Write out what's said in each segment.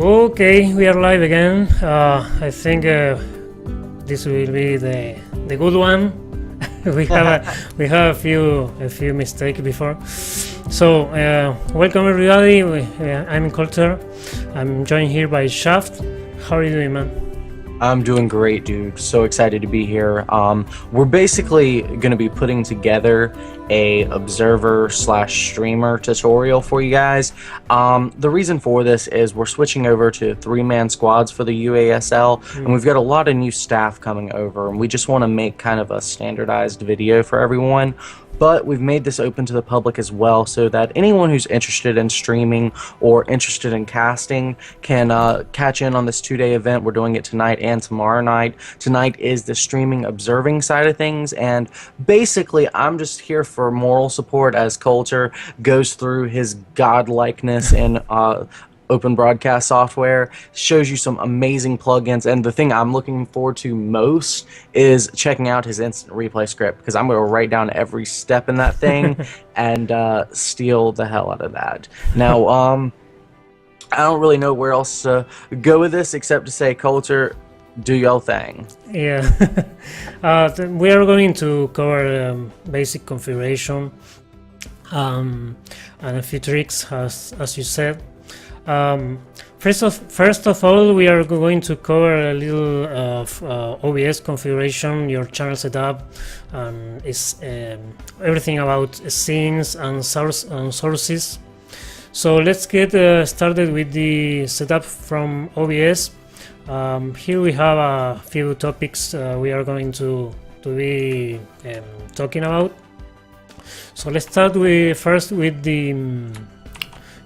Okay, we are live again. I think this will be the good one. we have a few mistakes before. So welcome everybody. I'm Coulter. I'm joined here by Shaft. How are you doing, man? I'm doing great, dude. So excited to be here. We're basically going to be putting together a observer/streamer tutorial for you guys. The reason for this is we're switching over to 3-man squads for the UASL, and we've got a lot of new staff coming over, and we just want to make kind of a standardized video for everyone. But we've made this open to the public as well, so that anyone who's interested in streaming or interested in casting can catch in on this 2-day event. We're doing it tonight and tomorrow night. Tonight is the streaming observing side of things, and basically I'm just here for moral support as Coulter goes through his godlikeness in open broadcast software, shows you some amazing plugins, and the thing I'm looking forward to most is checking out his instant replay script, because I'm going to write down every step in that thing and steal the hell out of that. Now, I don't really know where else to go with this except to say, Coulter, do your thing. Yeah. We are going to cover basic configuration and a few tricks, as you said. First of all, we are going to cover a little of OBS configuration, your channel setup, and everything about scenes and sources. So let's get started with the setup from OBS. Here we have a few topics we are going to be talking about. So let's start first with the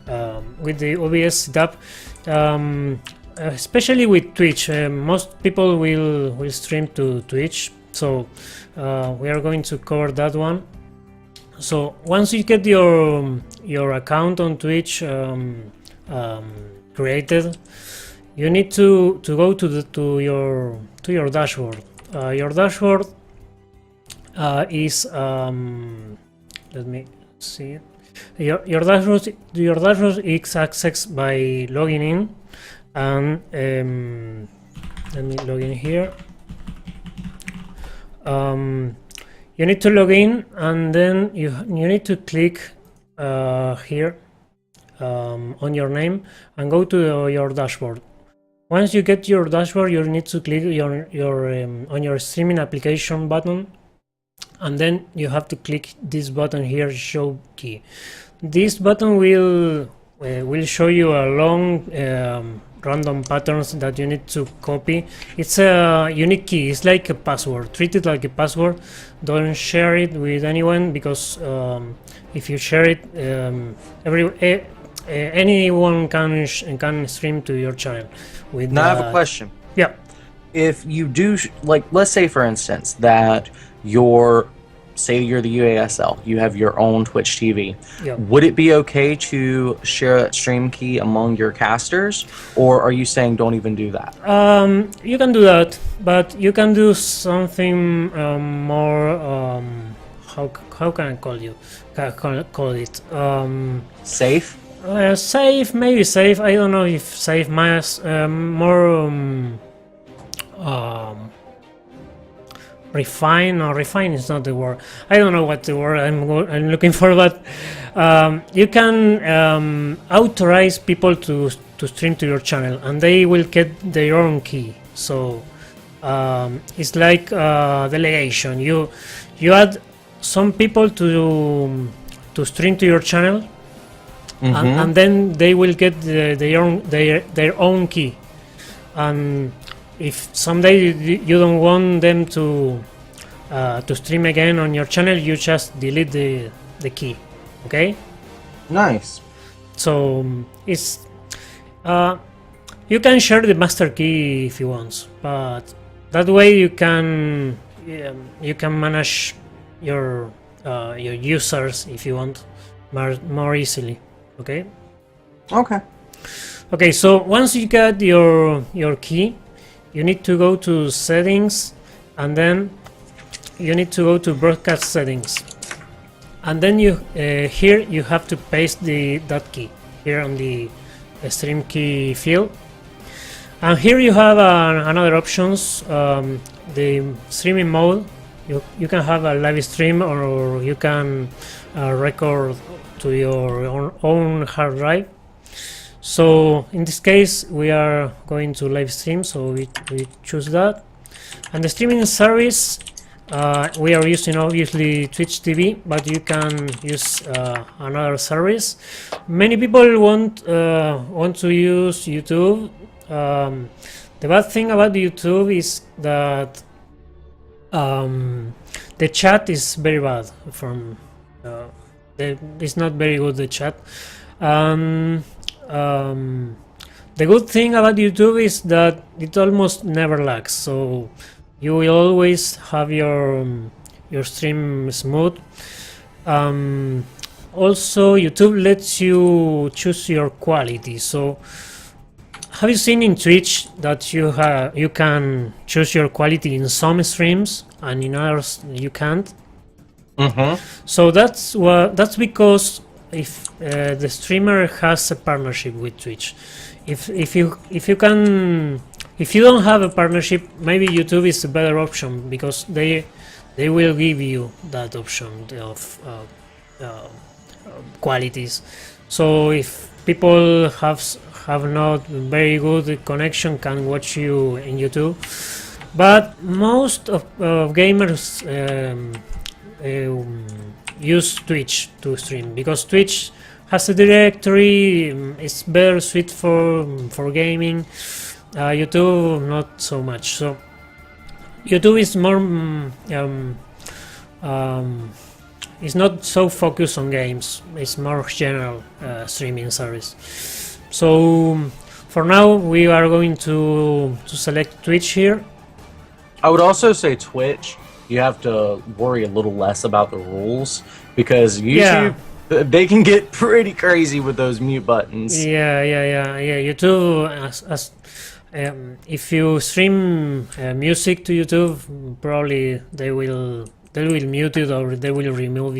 OBS setup, especially with Twitch. Most people will stream to Twitch, so we are going to cover that one. So once you get your account on Twitch created, you need to go to your dashboard. Your dashboard is let me see it. Your dashboard is accessed by logging in, and let me log in here. You need to log in, and then you need to click here on your name and go to your dashboard. Once you get your dashboard, you need to click on your streaming application button, and then you have to click this button here, show key. This button will show you a long random patterns that you need to copy. It's a unique key. It's like a password. Treat it like a password. Don't share it with anyone, because if you share it, anyone can stream to your channel. Now I have a question. Yeah. If you do, let's say for instance that you're the UASL, you have your own Twitch TV. Yep. Would it be okay to share that stream key among your casters, or are you saying don't even do that? You can do that, but you can do something more. How can I call it? Safe. Safe, maybe safe. I don't know if safe mass more. Refine is not the word. I don't know what the word I'm looking for, but you can authorize people to stream to your channel, and they will get their own key. So it's like delegation. You add some people to stream to your channel, and then they will get their own key. And if someday you don't want them to stream again on your channel, you just delete the key. Okay. Nice. So it's you can share the master key if you want, but that way you can manage your users if you want more easily. Okay. Okay. So once you get your key, you need to go to settings, and then you need to go to broadcast settings, and then here you have to paste that key here on the stream key field. And here you have another options, the streaming mode. You can have a live stream, or you can record to your own hard drive. So in this case we are going to live stream, so we choose that. And the streaming service, we are using obviously Twitch TV, but you can use another service. Many people want to use YouTube. The bad thing about YouTube is that the chat is very bad. It's not very good, the chat. The good thing about YouTube is that it almost never lags, so you will always have your stream smooth. Also, YouTube lets you choose your quality. So have you seen in Twitch that you can choose your quality in some streams and in others you can't? So that's because if the streamer has a partnership with Twitch. If you don't have a partnership, maybe YouTube is a better option, because they will give you that option of qualities. So if people have not very good connection, can watch you in YouTube. But most of gamers use Twitch to stream, because Twitch has a directory, it's better suited for gaming. YouTube not so much. So YouTube is more it's not so focused on games, it's more general streaming service. So for now we are going to select Twitch here. I would also say Twitch, you have to worry a little less about the rules, because YouTube, they can get pretty crazy with those mute buttons. Yeah. YouTube, if you stream music to YouTube, probably they will mute it, or they will remove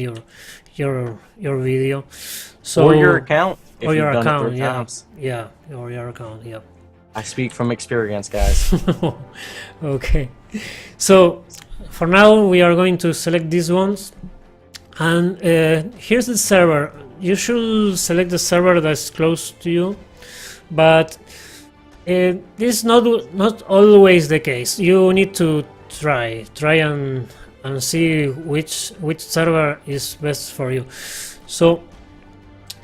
your video. So, or your account. If or your you've done account, it 3 times. yeah, or your account, yeah. I speak from experience, guys. Okay, so for now we are going to select these ones, and here's the server. You should select the server that's close to you, but this is not always the case. You need to try and see which server is best for you. So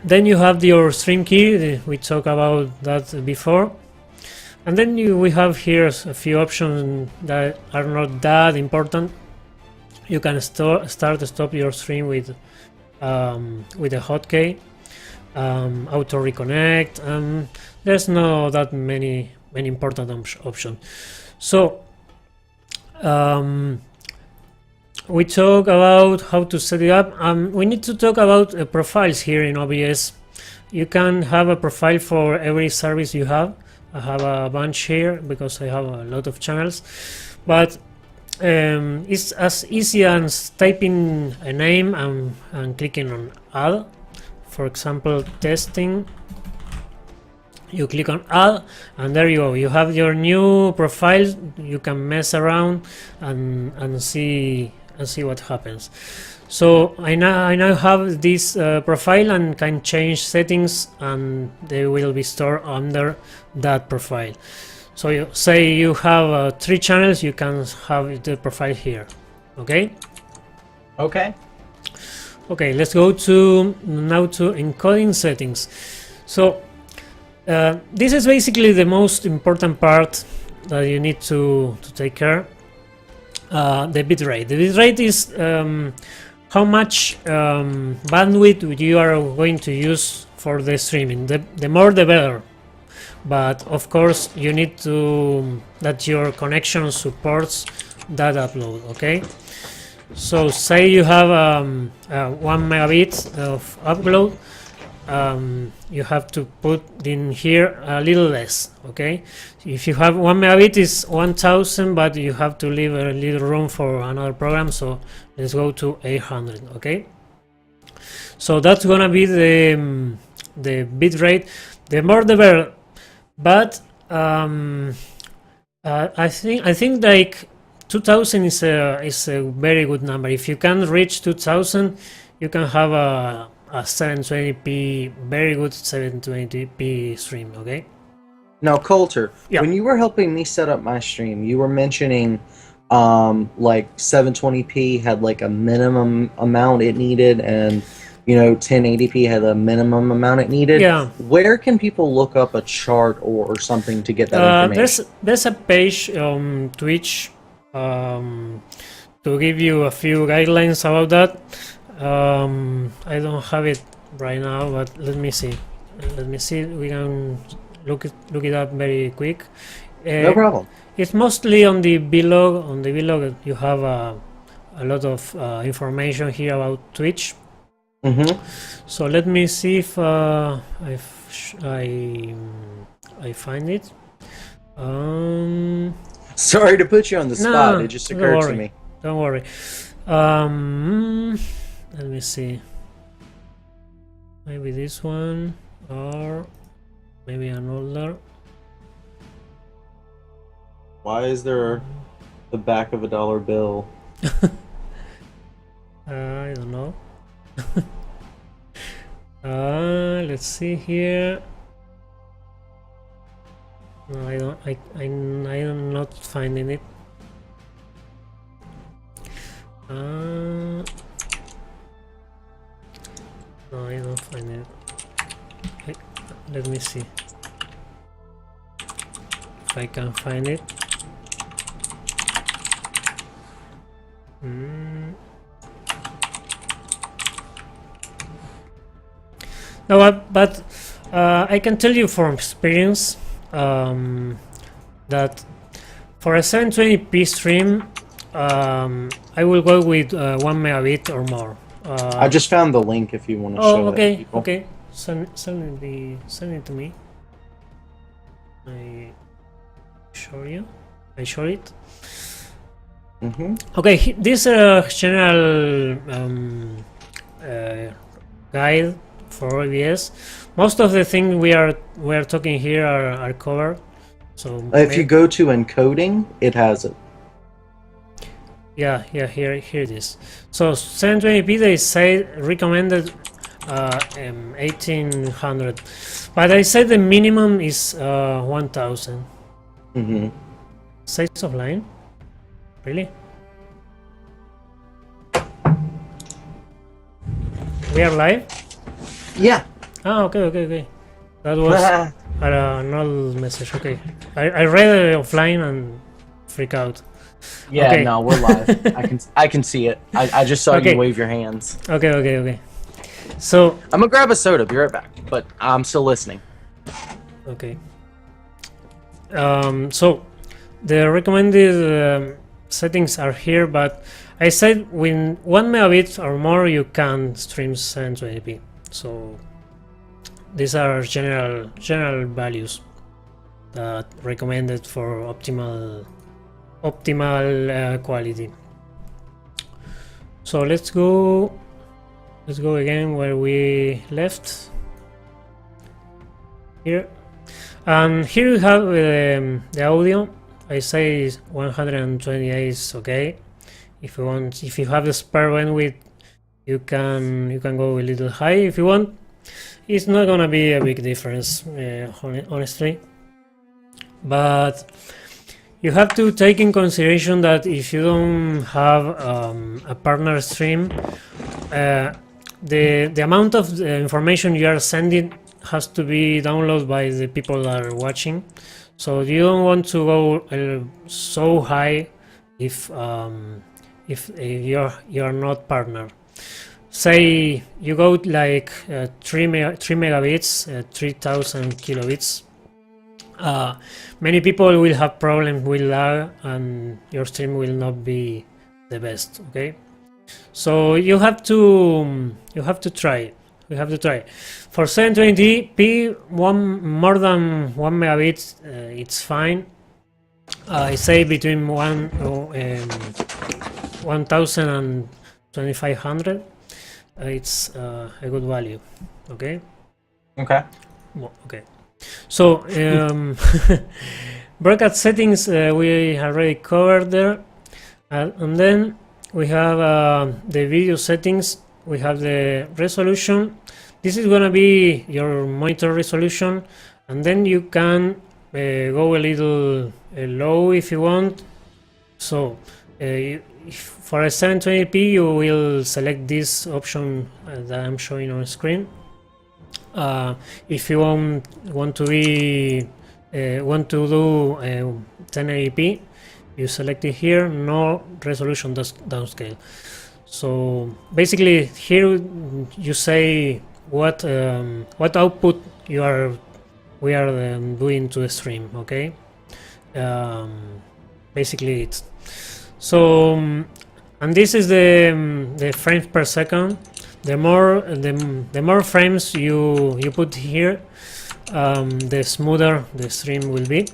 then you have your stream key. We talked about that before. And then we have here a few options that are not that important. You can start to stop your stream with a hotkey, auto reconnect, and there's no that many important options. So we talk about how to set it up. We need to talk about profiles here in OBS. You can have a profile for every service you have. I have a bunch here because I have a lot of channels, but it's as easy as typing a name and clicking on add. For example, testing. You click on add, and there you go. You have your new profile. You can mess around and see what happens. So I now have this profile and can change settings, and they will be stored under that profile. So you say you have 3 channels, you can have the profile here. Okay. Okay. Let's go now to encoding settings. So this is basically the most important part that you need to take care. The bitrate. The bitrate is how much bandwidth you are going to use for the streaming. The more the better, but of course you need that your connection supports that upload. Okay, so say you have 1 megabit of upload, you have to put in here a little less. Okay, if you have 1 megabit is 1000, but you have to leave a little room for another program, so let's go to 800. Okay, so that's gonna be the bit rate. The more the better, but I think like 2000 is a very good number. If you can reach 2000, you can have a 720p, very good 720p stream. Okay. Now, Coulter, Yeah. when you were helping me set up my stream, you were mentioning like 720p had like a minimum amount it needed, and 1080p had a minimum amount it needed. Yeah. Where can people look up a chart or something to get that information? There's a page on Twitch to give you a few guidelines about that. I don't have it right now, but let me see. We can look it up very quick. No problem. It's mostly on the vlog. On the vlog, you have a lot of information here about Twitch. So let me see if I find it. Sorry to put you on the spot. No, It just occurred to me. Don't worry. Let me see. Maybe this one, or maybe an older. Why is there the back of a dollar bill? I don't know. Let's see here. No, I don't. I am not finding it. No, I don't find it. Let me see if I can find it. No, but I can tell you from experience that for a 720p stream, I will go with 1 megabit or more. I just found the link if you want to show it to people. Okay. Send it to me. I show it. Okay, this general guide for OBS. Most of the things we are talking here are covered. So if you go to encoding, it has it. Yeah, here it is. So 720p they say recommended 1800, but I said the minimum is 1000. Size of line? Really? We are live? Yeah. Ah, okay. That was an old message. Okay, I read it offline and freak out. Yeah, okay. No, we're live. I can see it. I just saw Okay. you wave your hands. Okay. So I'm gonna grab a soda. Be right back. But I'm still listening. okay. So the recommended settings are here, but I said with 1 megabit or more you can stream 720p. So these are general values that recommended for optimal quality. So let's go again where we left. Here, and here we have the audio. I say 128 is okay. If you have the spare bandwidth, you can go a little high if you want. It's not gonna be a big difference, honestly, but you have to take in consideration that if you don't have a partner stream, the amount of information you are sending has to be downloaded by the people that are watching. So you don't want to go so high if you're not partner. Say you go like 3 megabits, 3000 kilobits. Many people will have problems with lag, and your stream will not be the best. Okay, so you have to try. We have to try. For 720p, more than 1 megabit, it's fine. I say between 1000 and 2500. It's a good value. Okay. Okay. Well, okay. So broadcast settings we already covered there, and then we have the video settings. We have the resolution. This is gonna be your monitor resolution, and then you can go a little low if you want. So for a 720p you will select this option that I'm showing on screen. If you want to be want to do 1080p, you select it here, no resolution downscale. So basically here you say what output we are doing to the stream. Okay, basically it's so, and this is the frames per second. The more frames you put here, the smoother the stream will be.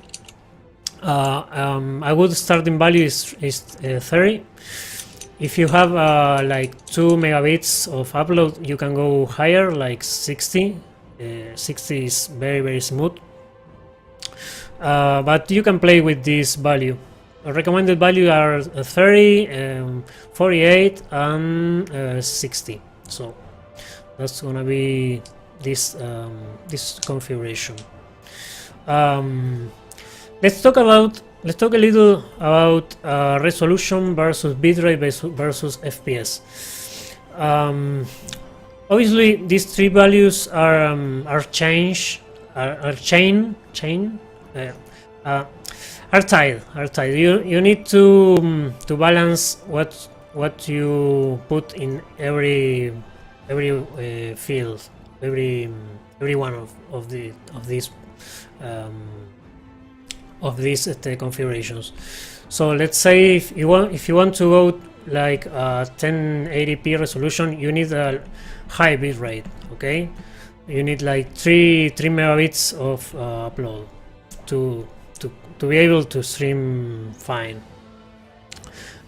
A good starting value is 30. If you have like 2 megabits of upload, you can go higher, like 60. 60 is very smooth. But you can play with this value. Recommended value are 30, 48, and 60. So that's gonna be this this configuration. Let's talk a little about resolution versus bitrate versus FPS. Obviously, these three values are tied. You need to balance what you put in every field, every one of these configurations. So let's say if you want to go like 1080p resolution, you need a high bitrate. Okay, you need like 3 megabits of upload to be able to stream fine.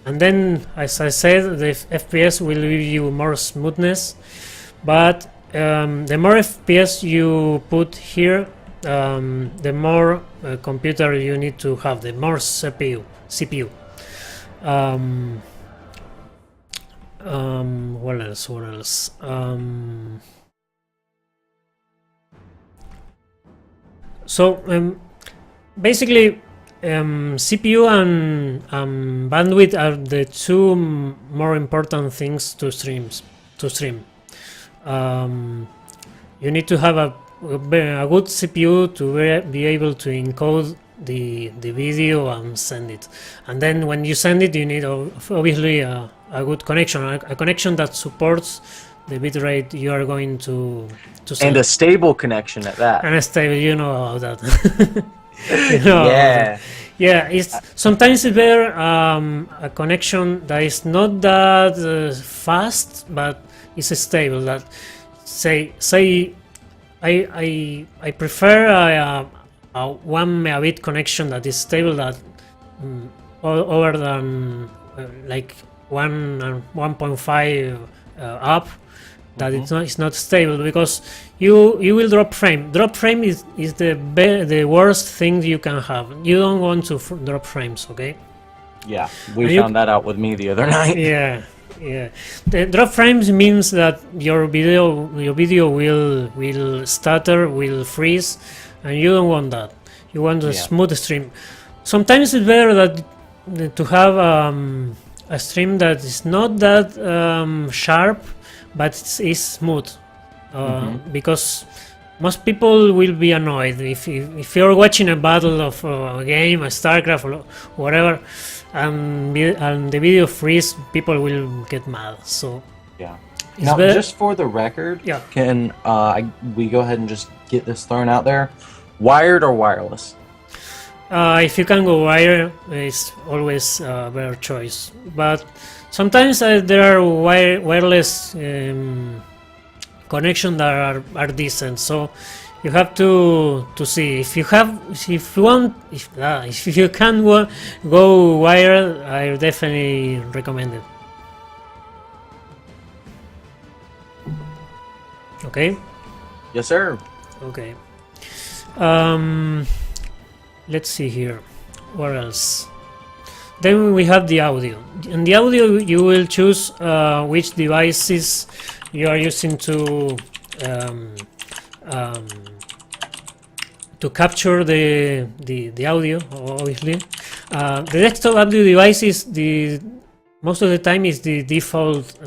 And then, as I said, the FPS will give you more smoothness, but the more FPS you put here, the more computer you need to have, the more CPU. What else? Basically, CPU and bandwidth are the two more important things to stream. You need to have a good CPU to be able to encode the video and send it. And then when you send it, you need obviously a good connection, a connection that supports the bitrate you are going to send. And a stable connection at that. And a stable, you know about that. Yeah, it's sometimes it's better a connection that is not that fast, but it's stable. That say I prefer a 1 megabit connection that is stable, that over than like 1 and 1.5 up. That it's not stable, because you will drop frame. Drop frame is the worst thing you can have. You don't want to drop frames, okay? Yeah, we found that out with me the other night. Yeah. The drop frames means that your video will stutter, will freeze, and you don't want that. You want a smooth stream. Sometimes it's better that to have a stream that is not that sharp, but it's smooth, because most people will be annoyed if you're watching a battle of a game, a StarCraft or whatever, and the video freeze, people will get mad. So yeah. Now, just for the record, can we go ahead and just get this thrown out there? Wired or wireless? If you can go wired, it's always a better choice. But sometimes there are wireless connections that are decent. So you have to see if you can go wired. I definitely recommend it. Okay. Yes, sir. Okay. Let's see here. Where else? Then we have the audio. In the audio, you will choose which devices you are using to capture the audio. Obviously, the desktop audio device is most of the time is the default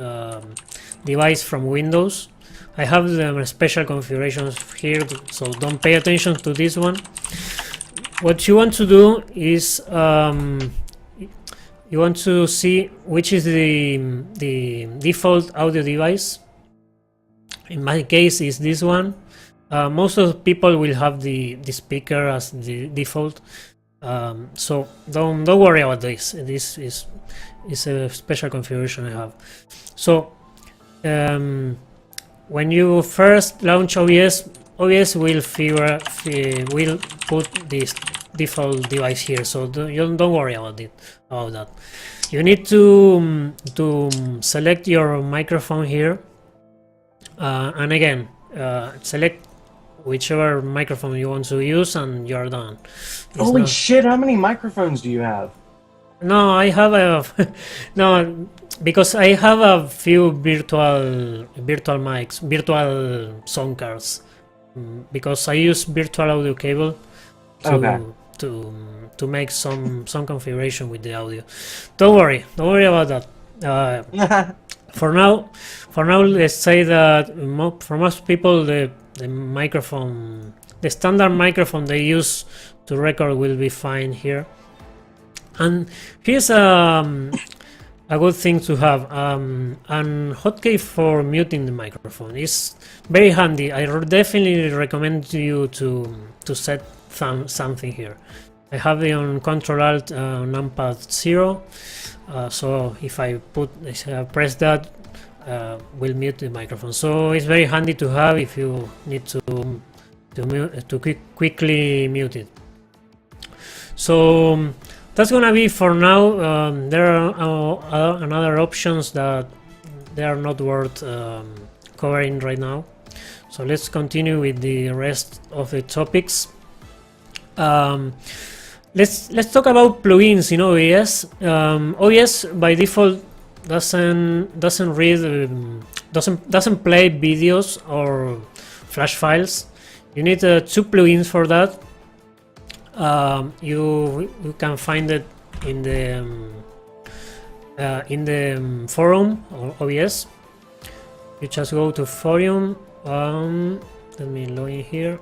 device from Windows. I have the special configurations here, so don't pay attention to this one. What you want to do is you want to see which is the default audio device. In my case, is this one. Most of the people will have the speaker as the default, so don't worry about this. This is a special configuration I have. So when you first launch OBS, OBS will will put this default device here. So don't worry about that. You need to select your microphone here, and again select whichever microphone you want to use, and you're done. Holy shit! How many microphones do you have? No, I have a no, because I have a few virtual mics, virtual sound cards, because I use virtual audio cable to make some configuration with the audio. Don't worry about that. For now, let's say that for most people, the microphone, the standard microphone they use to record will be fine here. And here's a good thing to have, an hotkey for muting the microphone. It's very handy. I definitely recommend you to set something here. I have it on Control Alt numpad 0, so if I press that, will mute the microphone. So it's very handy to have if you need to quickly mute it. So that's gonna be for now. There are another options that they are not worth covering right now. So let's continue with the rest of the topics. Let's talk about plugins in OBS. OBS by default doesn't play videos or flash files. You need 2 plugins for that. You can find it in the forum or OBS. You just go to forum. Let me log in here.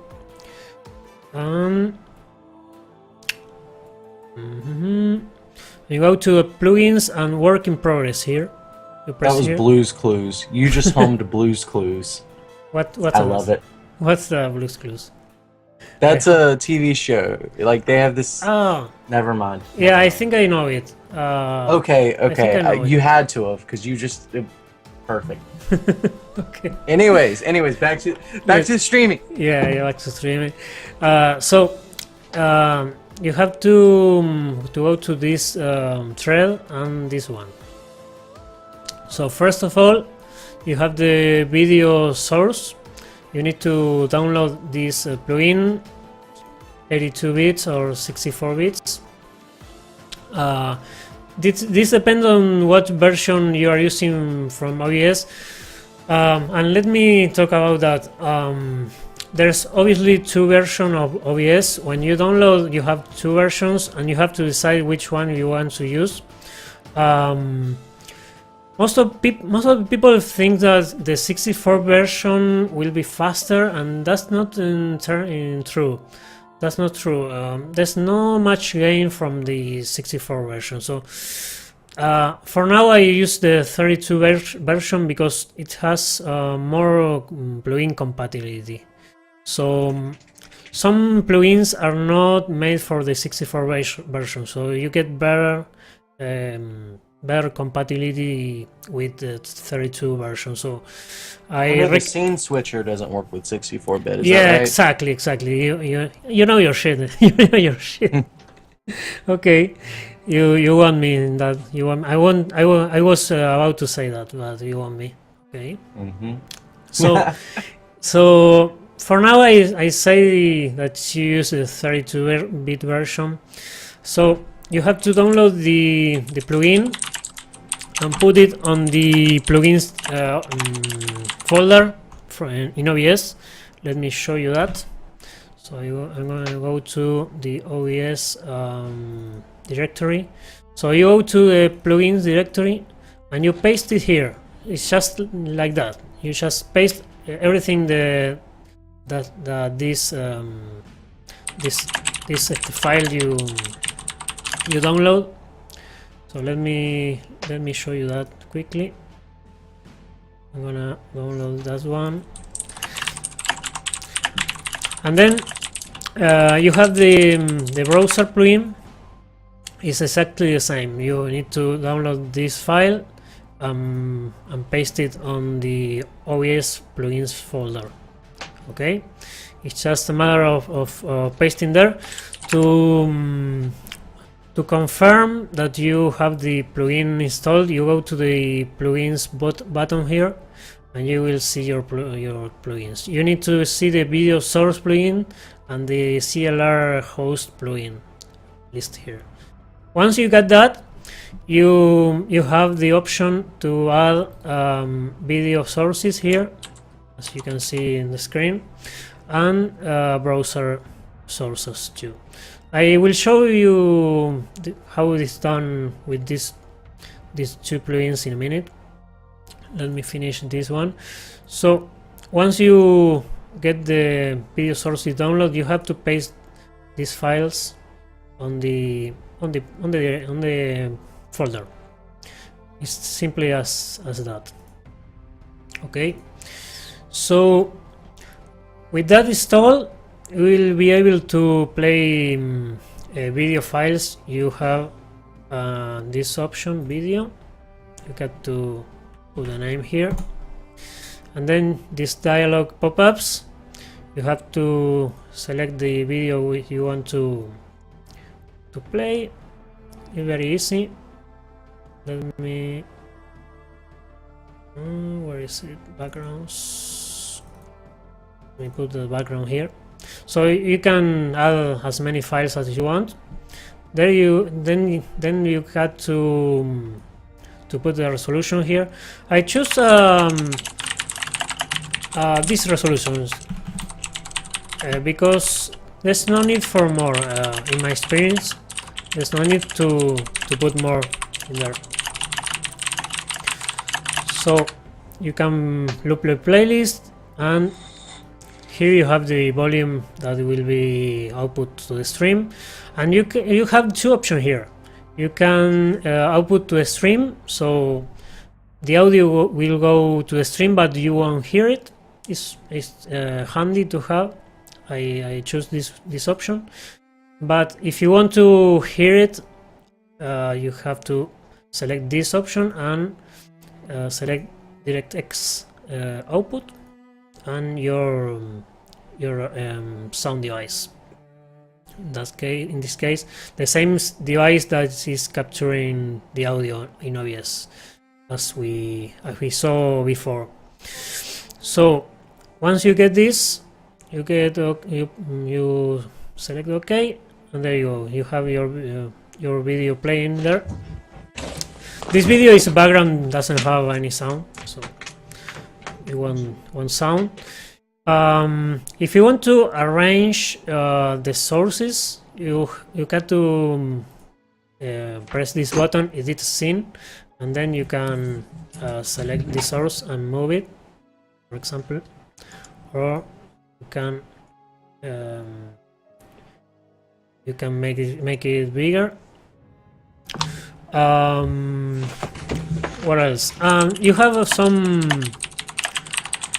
You go to plugins and work in progress here. You press that was here. Blue's Clues. You just homed Blue's Clues. What's I love it. What's the Blue's Clues? That's a TV show. Like they have this. Oh, Never mind. yeah, I think I know it. Okay. You had to have, because you just perfect. Okay. Anyways, back to streaming. Yeah, back to streaming. So you have to go to this thread and this one. So first of all, you have the video source. You need to download this plugin, 82 bits or 64 bits. This depends on what version you are using from OBS. And let me talk about that. There's obviously 2 versions of OBS. When you download, you have 2 versions, and you have to decide which one you want to use. Most of the people think that the 64 version will be faster, and that's not true. That's not true. There's no much gain from the 64 version. So for now I use the 32 version because it has more plugin compatibility. So some plugins are not made for the 64 version, so you get better compatibility with the 32 version. So the scene switcher doesn't work with 64-bit. Yeah, that right? exactly. You know your shit. You know your shit. Okay, you want me in that. You want. I was about to say that, but you want me. Okay. Mm-hmm. So for now I say that you use the 32-bit version. So you have to download the plugin and put it on the plugins folder in OBS. Let me show you that. So I'm going to go to the OBS directory. So you go to the plugins directory and you paste it here. It's just like that. You just paste everything that this file you download. So let me show you that quickly. I'm gonna download that one, and then you have the browser plugin. It's exactly the same. You need to download this file and paste it on the OBS plugins folder. Okay, it's just a matter of pasting there. To confirm that you have the plugin installed, you go to the plugins button here and you will see your plugins. You need to see the video source plugin and the CLR host plugin list here. Once you get that, you have the option to add video sources here, as you can see in the screen, and browser sources too. I will show you how it is done with these two plugins in a minute. Let me finish this one. So once you get the video sources download, you have to paste these files on the folder. It's simply as that. Okay. So with that installed, you will be able to play video files. You have this option, video. You got to put the name here, and then this dialog pop-ups. You have to select the video you want to play. It's very easy. Let me where is it? Backgrounds. Let me put the background here. So you can add as many files as you want. There then you got to put the resolution here. I choose these resolutions because there's no need for more. In my experience, there's no need to put more in there. So you can loop the playlist, and here you have the volume that will be output to the stream, and you have two options here. You can output to a stream, so the audio will go to the stream, but you won't hear it. It's handy to have. I choose this option, but if you want to hear it, you have to select this option and select DirectX output and your sound device. In this case, the same device that is capturing the audio in OBS, as we saw before. So once you get this, you select OK, and there you go. You have your video playing there. This video is background, doesn't have any sound, so you want sound. If you want to arrange the sources, you got to press this button, edit scene, and then you can select the source and move it, for example, or you can make it bigger. What else? You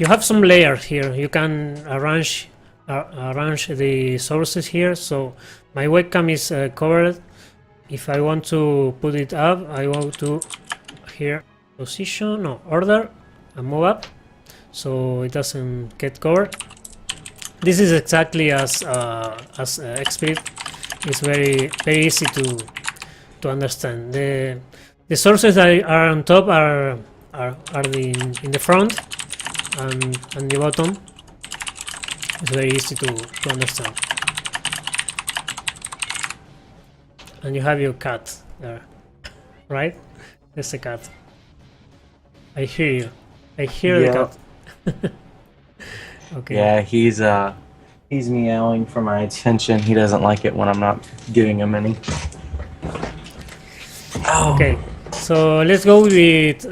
have some layers here. You can arrange the sources here. So my webcam is covered. If I want to put it up, I go to here, position, no, order, and move up, so it doesn't get covered. This is exactly as XSplit. It's very easy to understand. The sources that are on top are in the front and the bottom. It's very easy to understand. And you have your cat there, right? There's a cat. I hear you. I hear the cat. Okay. Yeah, he's meowing for my attention. He doesn't like it when I'm not giving him any. Oh. Okay, so let's go with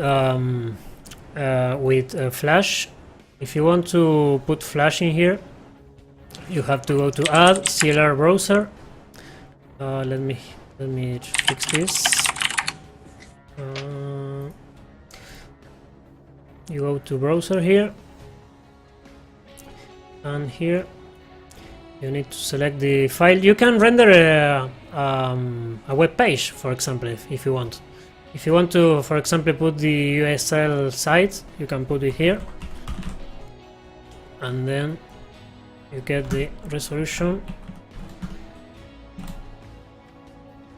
Flash. If you want to put Flash in here, you have to go to Add CLR Browser. Let me fix this. You go to Browser here, and here you need to select the file. You can render a web page, for example, if you want. If you want to, for example, put the USL site, you can put it here, and then you get the resolution,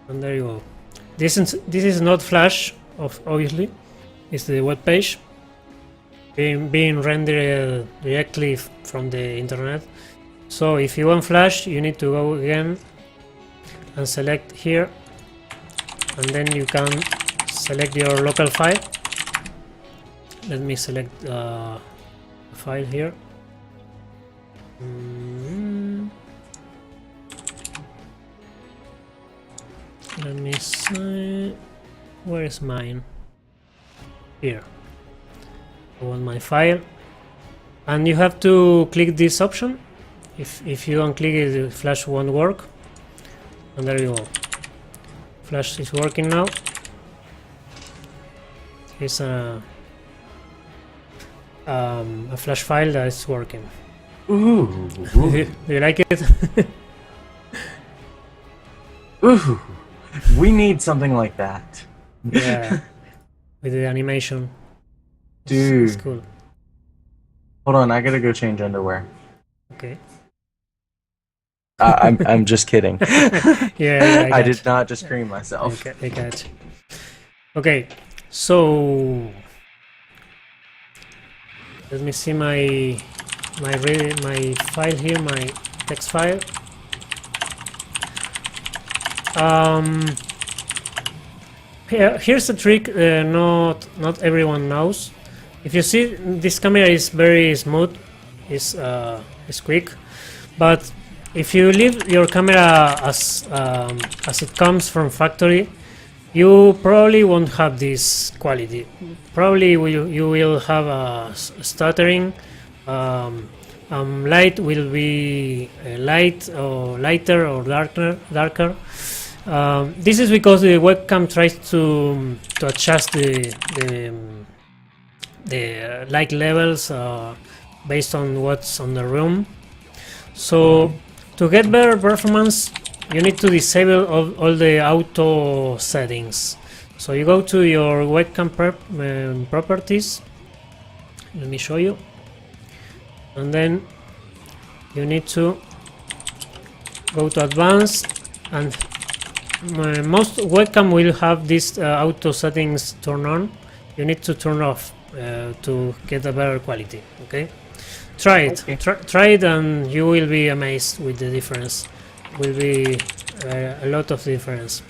and there you go. This is not Flash, obviously. It's the web page being rendered directly from the internet. So if you want Flash, you need to go again and select here, and then you can select your local file. Let me select a file here. Let me see, where is mine? Here. I want my file, and you have to click this option. If you don't click it, Flash won't work. And there you go. Flash is working now. It's a Flash file that is working. Ooh. Do you like it? Ooh. We need something like that. Yeah, with the animation. Dude. It's cool. Hold on, I gotta go change underwear. Okay. I'm just kidding. Yeah, I did not just cream myself. I got you. Okay, so let me see my file here, my text file. Here's a trick not everyone knows. If you see, this camera is very smooth, it's quick, but if you leave your camera as it comes from factory, you probably won't have this quality. Probably you will have a stuttering. Light will be light or lighter or darker. This is because the webcam tries to adjust the light levels based on what's on the room. So to get better performance, you need to disable all the auto settings. So you go to your webcam properties. Let me show you. And then you need to go to advanced, and most webcam will have these auto settings turned on. You need to turn off to get a better quality. Okay, try it. Okay. Try it, and you will be amazed with the difference. Will be a lot of difference.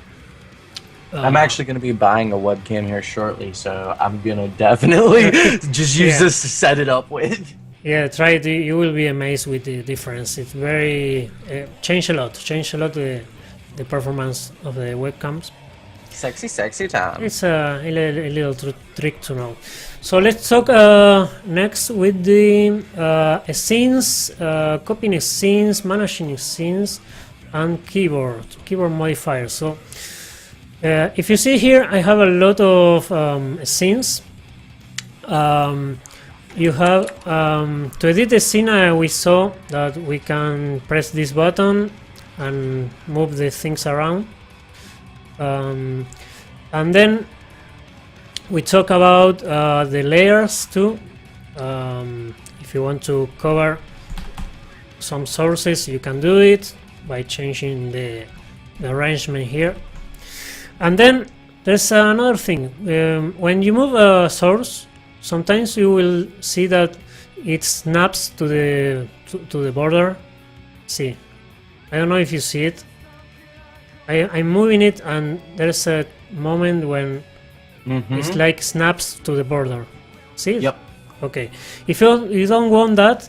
I'm actually going to be buying a webcam here shortly, so I'm going to definitely just use this to set it up with. Yeah, try it. You will be amazed with the difference. It's very change a lot the performance of the webcams. Sexy time. It's a little trick to know. So let's talk next with the scenes, copying scenes, managing scenes, and keyboard modifiers. So if you see here, I have a lot of scenes. You have to edit the scene. We saw that we can press this button and move the things around. And then we talk about the layers too. If you want to cover some sources, you can do it by changing the arrangement here. And then there's another thing. When you move a source, sometimes you will see that it snaps to the border. See, I don't know if you see it. I'm moving it, and there's a moment when it's like snaps to the border. See it? Yep. Okay. If you don't want that,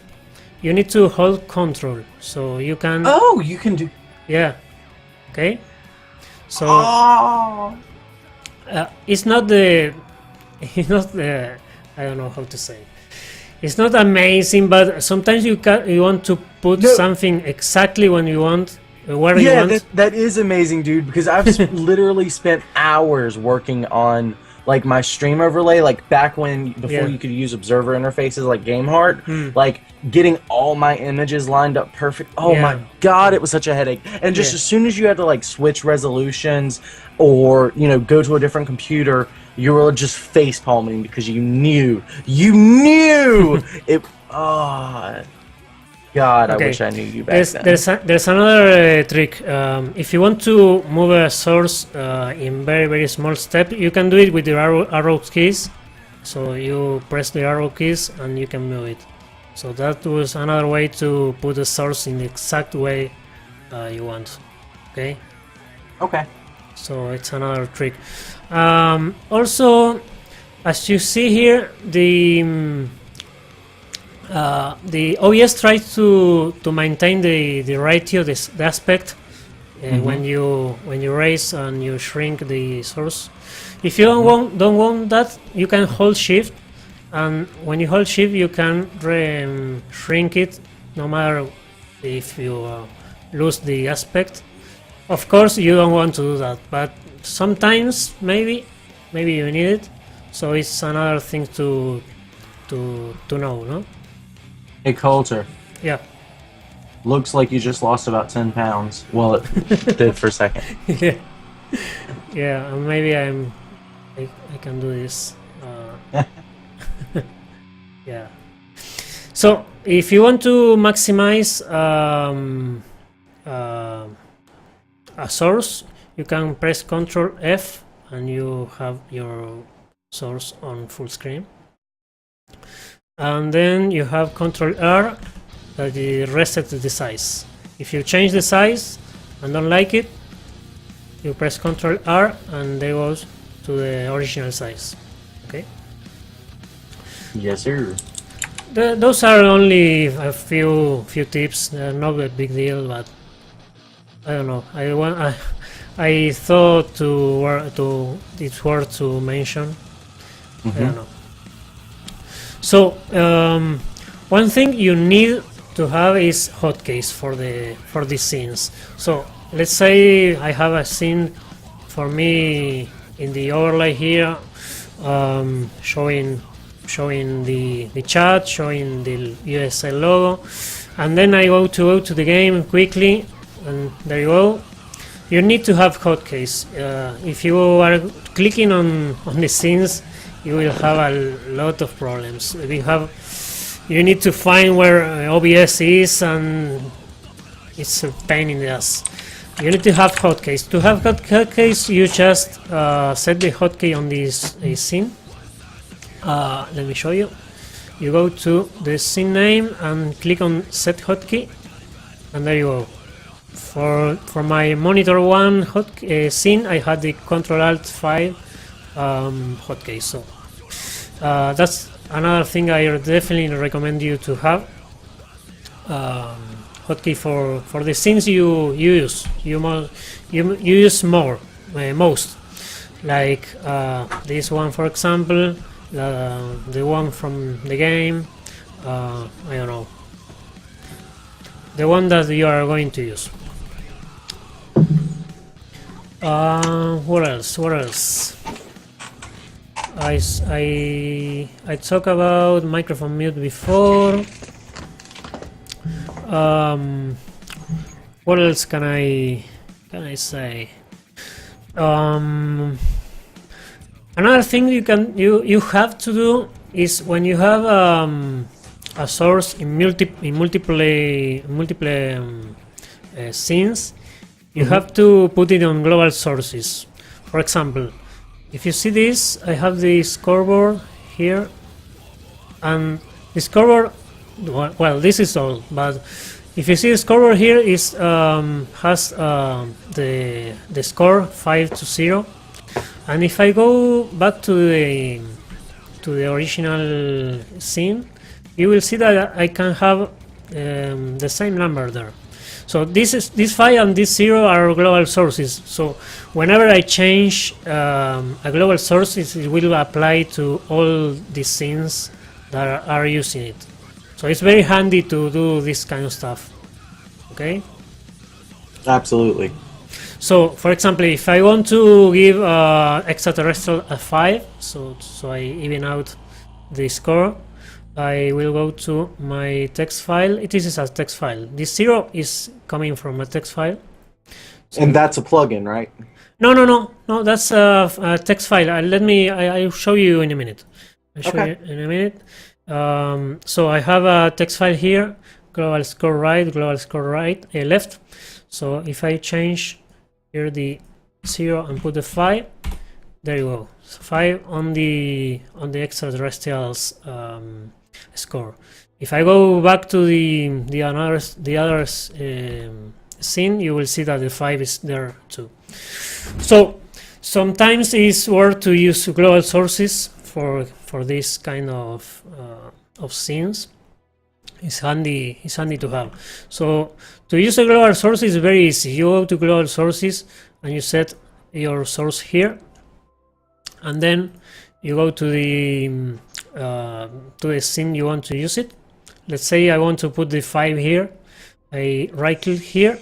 you need to hold control, so you can. Oh, you can do. Yeah. Okay. So Oh. it's not the. It's not the. I don't know how to say. It's not amazing, but sometimes you want to put something exactly when you want, where you want. Yeah, that is amazing, dude. Because I've literally spent hours working on like my stream overlay, like back before you could use observer interfaces like GameHeart, like getting all my images lined up perfect. Oh my god, it was such a headache. And just as soon as you had to like switch resolutions or go to a different computer, you were just face palming because you knew it. Oh God, I wish I knew you back then. There's another trick. If you want to move a source in very small step, you can do it with the arrow keys. So you press the arrow keys and you can move it. So that was another way to put the source in the exact way you want. Okay. Okay. So it's another trick. Also, as you see here, the OBS tries to maintain the ratio, the aspect when you raise and you shrink the source. If you don't want that, you can hold shift, and when you hold shift, you can shrink it, no matter if you lose the aspect. Of course, you don't want to do that, but sometimes maybe you need it. So it's another thing to know, no? Hey Coulter. Yeah. Looks like you just lost about 10 pounds. Well, it did for a second. Yeah. Yeah, and maybe I can do this. Yeah. So if you want to maximize a source, you can press Ctrl F and you have your source on full screen. And then you have Ctrl R that resets the size. If you change the size and don't like it, you press Ctrl R and they goes to the original size. Okay. Yes, sir. Those are only a few tips. They're not a big deal, but I don't know. I thought it's worth to mention. I don't know. So one thing you need to have is hotkeys for these scenes. So let's say I have a scene for me in the overlay here, showing the chat, showing the USL logo, and then I go to the game quickly, and there you go. You need to have hotkeys. If you are clicking on the scenes, you will have a lot of problems. You need to find where OBS is, and it's a pain in the ass. You need to have hotkeys. To have hotkeys, you just set the hotkey on this scene. Let me show you. You go to the scene name and click on set hotkey, and there you go. For my monitor 1 scene, I had the Ctrl-Alt-5 hotkey. So that's another thing I definitely recommend you to have. Hotkey for the scenes you use. You use most. Like this one, for example, the one from the game. I don't know. The one that you are going to use. What else? I talked about microphone mute before. What else can I say? Another thing you have to do is when you have a source in multiple scenes, you have to put it on global sources. For example, if you see this, I have the scoreboard here, and the scoreboard well, this is all, but if you see the scoreboard here is has the score 5-0, and if I go back to the original scene, you will see that I can have the same number there. So this 5 and this 0 are global sources. So whenever I change a global source, it will apply to all the scenes that are using it. So it's very handy to do this kind of stuff. Okay. Absolutely. So, for example, if I want to give extraterrestrial a 5, so I even out the score, I will go to my text file. It is a text file. This 0 is coming from a text file. So And that's a plugin, right? no. That's a text file. I'll show you in a minute. I'll show you in a minute. So I have a text file here. Global score right, global score right, left. So if I change here the 0 and put the 5, there you go. So 5 on the extraterrestrials score. If I go back to the other scene, you will see that the 5 is there too. So sometimes it's worth to use global sources for this kind of scenes. It's handy to have. So to use a global source is very easy. You go to global sources and you set your source here, and then you go to the scene you want to use it. Let's say I want to put the 5 here. I right click here,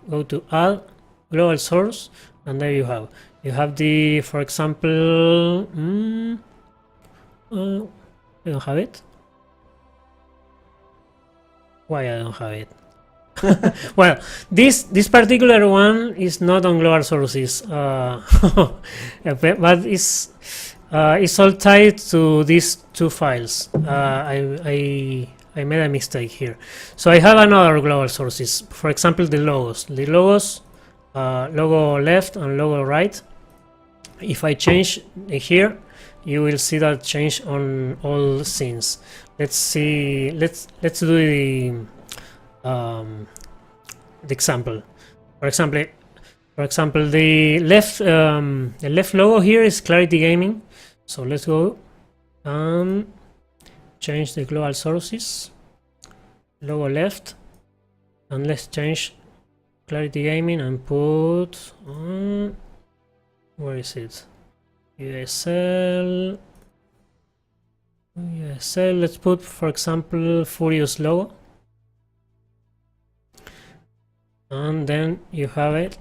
go to add global source, and there you have the, for example, I don't have it. Why I don't have it? Well, this particular one is not on global sources, but it's all tied to these two files. I made a mistake here. So I have another global sources. For example, the logos. The logos, logo left and logo right. If I change here, you will see that change on all scenes. Let's see. Let's do the example. For example, the left logo here is Clarity Gaming. So let's go and change the global sources. Logo left, and let's change Clarity Gaming and put where is it? USL. Let's put, for example, Furious logo, and then you have it.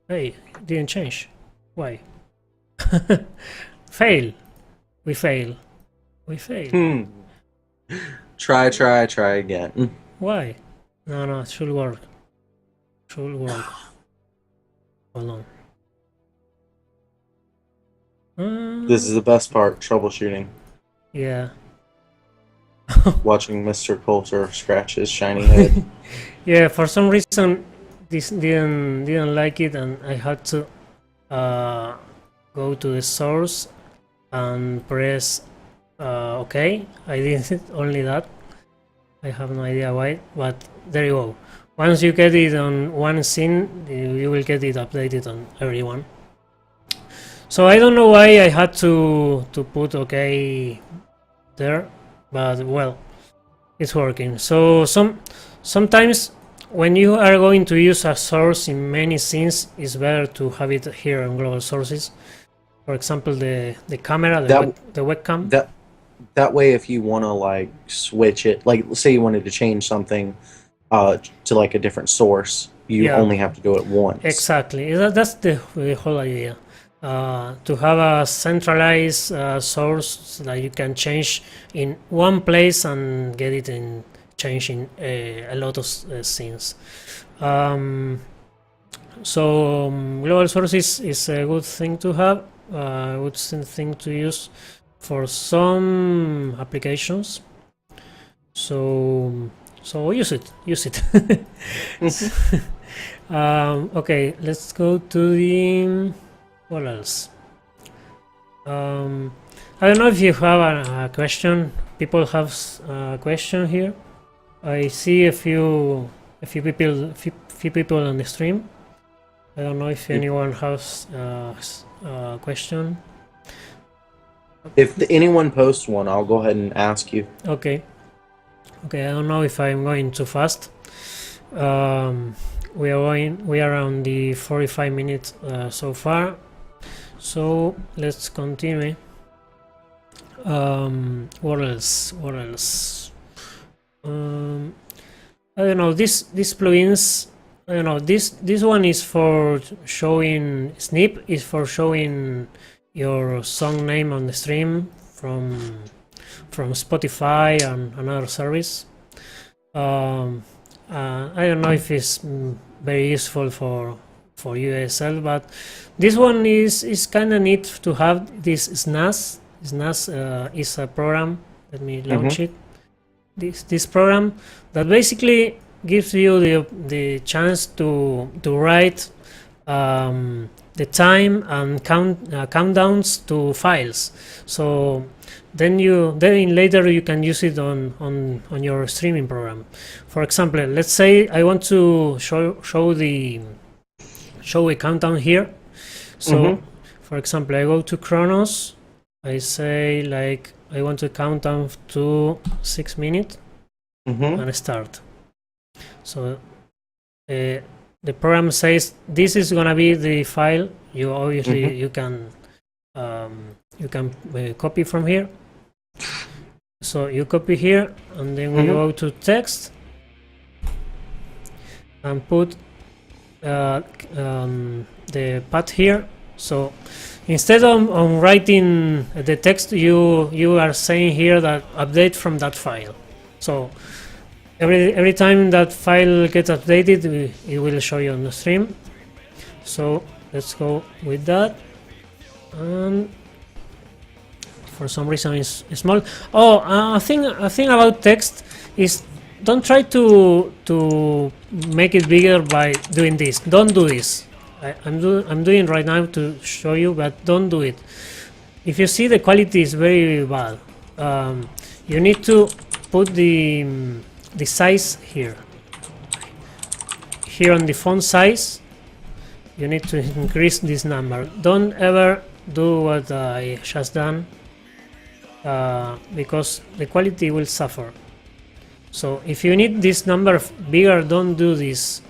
Hey, it didn't change. Why? Fail. We fail. Try again. Why? No, it should work. Hold on. This is the best part, troubleshooting. Yeah. Watching Mr. Coulter scratch his shiny head. Yeah, for some reason this didn't like it, and I had to go to the source and press OK. I did only that. I have no idea why, but there you go. Once you get it on one scene, you will get it updated on everyone. So I don't know why I had to put OK there, but well, it's working. So sometimes when you are going to use a source in many scenes, it's better to have it here on global sources. For example, the camera, the webcam. That way, if you want to like switch it, like say you wanted to change something to like a different source, you only have to do it once. Exactly. That's the whole idea. To have a centralized source that you can change in one place and get it in changing a lot of scenes. So global sources is a good thing to have, a good thing to use for some applications. So use it. Okay, let's go to the what else? I don't know if you have a question. People have a question here. I see a few people on the stream. I don't know if anyone has a question. If anyone posts one, I'll go ahead and ask you. Okay. Okay, I don't know if I'm going too fast. We are on the 45 minutes so far. So let's continue. What else? What else? I don't know. These plugins. I don't know. This one is for showing. Snip is for showing your song name on the stream from Spotify and another service. I don't know if it's very useful for USL, but this one is kind of neat to have. This SNAS. SNAS is a program. Let me launch it. This program that basically gives you the chance to write the time and countdowns to files. So then later you can use it on your streaming program. For example, let's say I want to show a countdown here. So for example, I go to Chronos. I say like I want to count down to 6 minutes and start. So the program says this is gonna be the file. You obviously you can copy from here. So you copy here, and then we go to text and put the path here. So instead of writing the text, you are saying here that update from that file. So every time that file gets updated, it will show you on the stream. So let's go with that. And for some reason it's small. Oh, a thing about text is don't try to make it bigger by doing this. Don't do this. I'm doing right now to show you, but don't do it. If you see the quality is very bad, you need to put the size here on the font size. You need to increase this number. Don't ever do what I just done, because the quality will suffer. So if you need this number bigger, don't do this.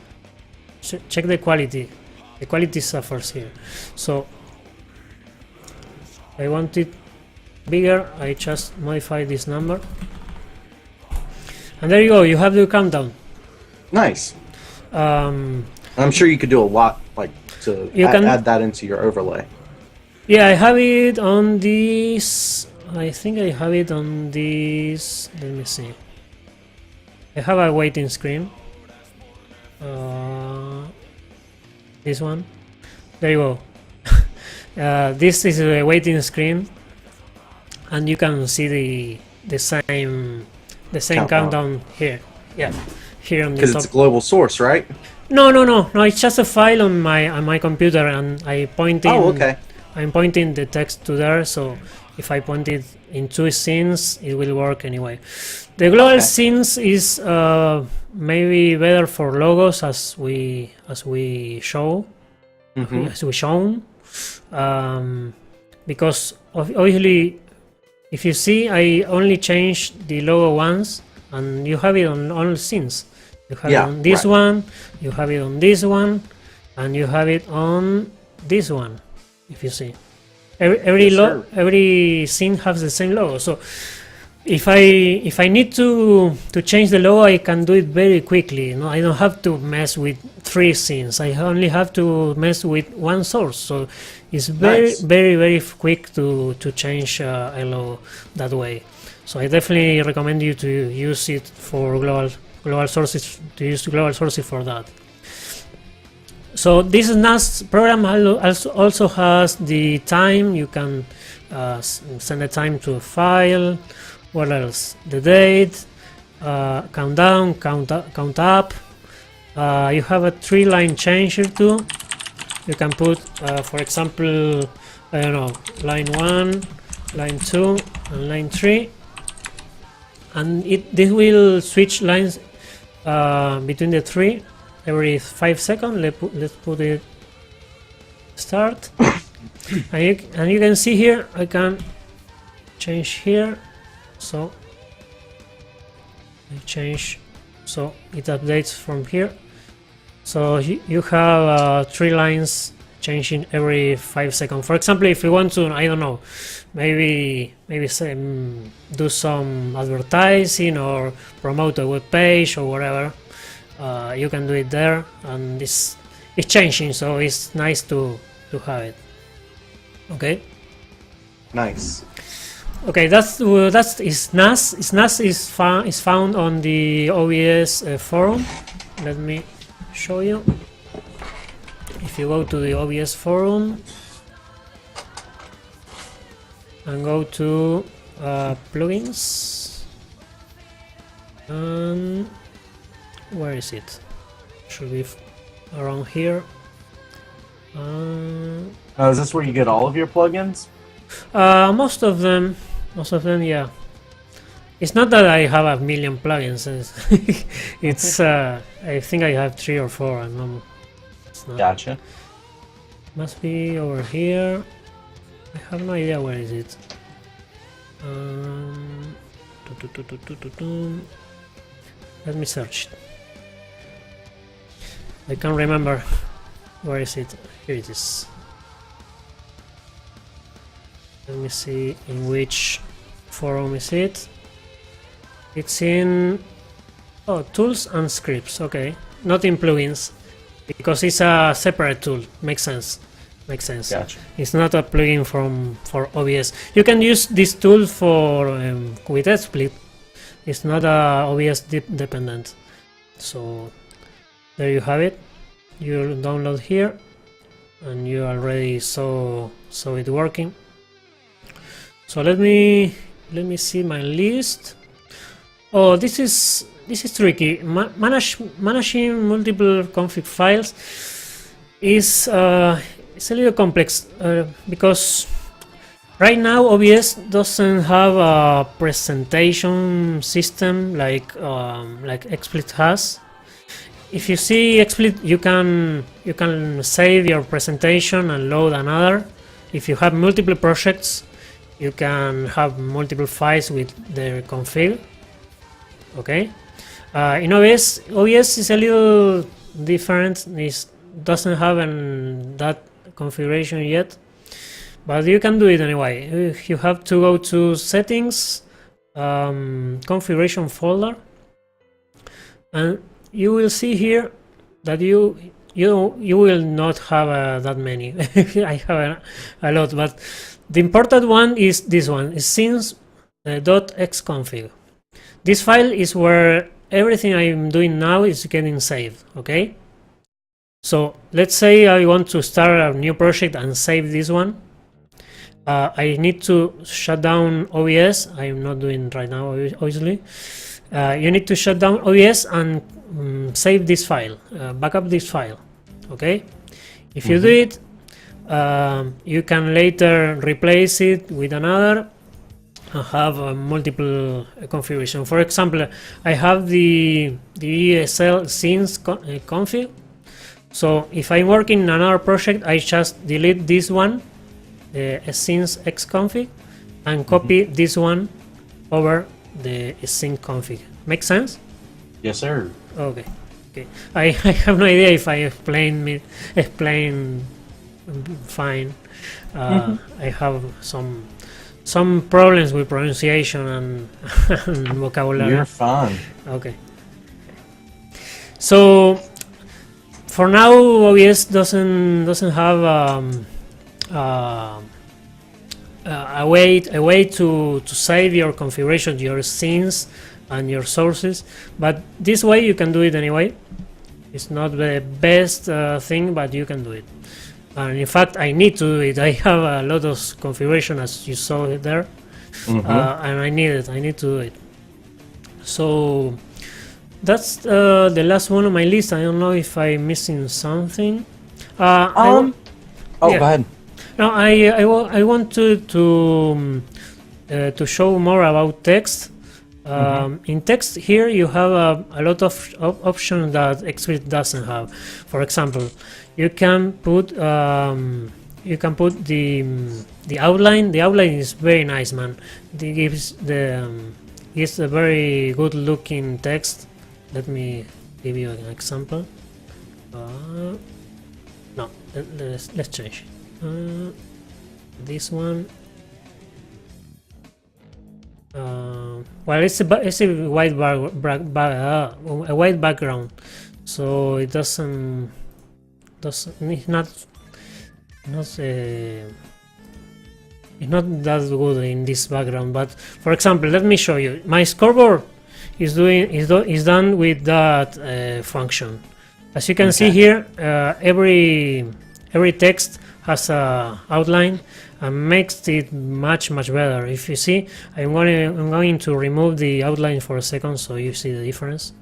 Check the quality. The quality suffers here. So I want it bigger. I just modify this number, and there you go. You have the countdown. Nice. I'm sure you could do a lot, like to add that into your overlay. Yeah, I have it on this. I think I have it on this. Let me see. I have a waiting screen. This one. There you go. This is a waiting screen, and you can see the same countdown here. Yeah, here on the top. Because it's a global source, right? No. It's just a file on my computer, and I point in. Oh, okay. I'm pointing the text to there, so if I point it in two scenes, it will work anyway. The global scenes is maybe better for logos, as we shown, because obviously, if you see, I only changed the logo once, and you have it on all scenes. You have it on this one, you have it on this one, and you have it on this one. If you see, every scene has the same logo. So if I need to change the logo, I can do it very quickly. You know, I don't have to mess with 3 scenes. I only have to mess with one source. So it's very quick to change a logo that way. So I definitely recommend you to use it for global sources. To use global sources for that. So this NAS program also has the time. You can send the time to a file. What else? The date, count down, count up. You have a 3-line change here too. You can put, for example, I don't know, line 1, line 2 and line 3, and this will switch lines between the three every 5 seconds. Let's put it start. and you can see here I can change here, so I change so it updates from here. So you have 3 lines changing every 5 seconds. For example, if you want to, I don't know, maybe say, do some advertising or promote a web page or whatever, you can do it there, and it's changing, so it's nice to have it. Okay. Nice. Okay, that's NAS. NAS is found on the OBS forum. Let me show you. If you go to the OBS forum and go to plugins, and where is it? Should be around here. Is this where you get all of your plugins? Most of them, yeah. It's not that I have a million plugins. It's I think I have 3 or 4. I don't know. Gotcha. Must be over here. I have no idea where is it. Let me search. I can't remember. Where is it? Here it is. Let me see in which forum is it. It's in tools and scripts. Okay, not in plugins, because it's a separate tool. Makes sense. Gotcha. It's not a plugin for OBS. You can use this tool for with XSplit. It's not OBS dependent. So there you have it. You download here, and you already saw it working. So let me see my list. Oh, this is tricky. Managing multiple config files is it's a little complex because right now OBS doesn't have a presentation system like XSplit has. If you see XSplit, you can save your presentation and load another. If you have multiple projects, you can have multiple files with their config. Okay. In OBS is a little different. It doesn't have that configuration yet, but you can do it anyway. You have to go to settings, configuration folder, and you will see here that you will not have that many. I have a lot, but the important one is this one. It's scenes.xconfig. This file is where everything I'm doing now is getting saved. Okay. So let's say I want to start a new project and save this one. I need to shut down OBS. I'm not doing right now, obviously. You need to shut down OBS and save this file, backup this file. Okay. If you do it, you can later replace it with another and have multiple configuration. For example, I have the ESL scenes config. So if I'm working in another project, I just delete this one, the scenes xconfig, and copy this one over the sync config. Make sense? Yes, sir. Okay. I have no idea if I explain fine. I have some problems with pronunciation and vocabulary. You're fine. Okay. So for now, OBS doesn't have a way to save your configuration, your scenes and your sources, but this way you can do it anyway. It's not the best thing, but you can do it. And in fact, I need to do it. I have a lot of configuration, as you saw it there, and I need to do it. So that's the last one on my list. I don't know if I'm missing something. Go ahead. No, I want to to show more about text. In text here you have a lot of options that XScript doesn't have. For example, you can put the outline. The outline is very nice, man. It gives gives a very good looking text. Let me give you an example. No, let's change this one. Well, it's a white a white background, so it doesn't it's not that good in this background. But for example, let me show you. My scoreboard is done with that function. As you can see here, every text has a outline and makes it much better. If you see, I'm going to remove the outline for a second so you see the difference.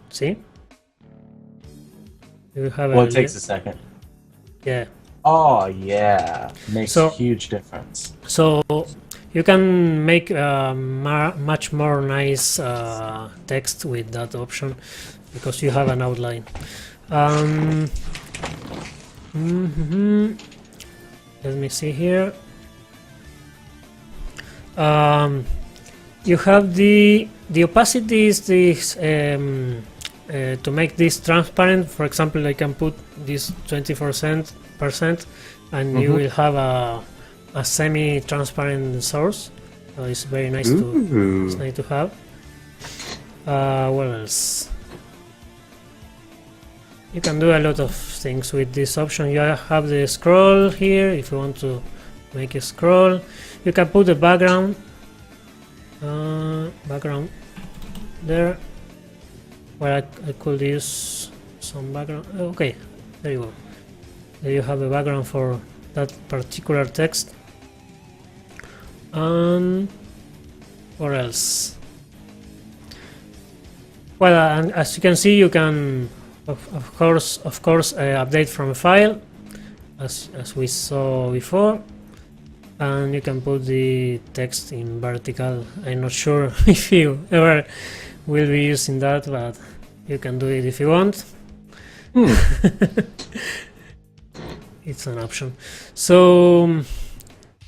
See? You have well, it takes a second. Yeah. Oh yeah, makes a huge difference. So you can make much more nice text with that option because you have an outline. Let me see here. You have the opacity is this to make this transparent. For example, I can put this 24% and you will have a semi-transparent source. So it's very nice to have. What else? You can do a lot of things with this option. You have the scroll here if you want to make a scroll. You can put the background there. Well, I could use some background. Okay, there you go. There you have a background for that particular text. And what else? Well, and as you can see, you can of course update from a file as we saw before, and you can put the text in vertical. I'm not sure if you ever will be using that, but you can do it if you want. It's an option. So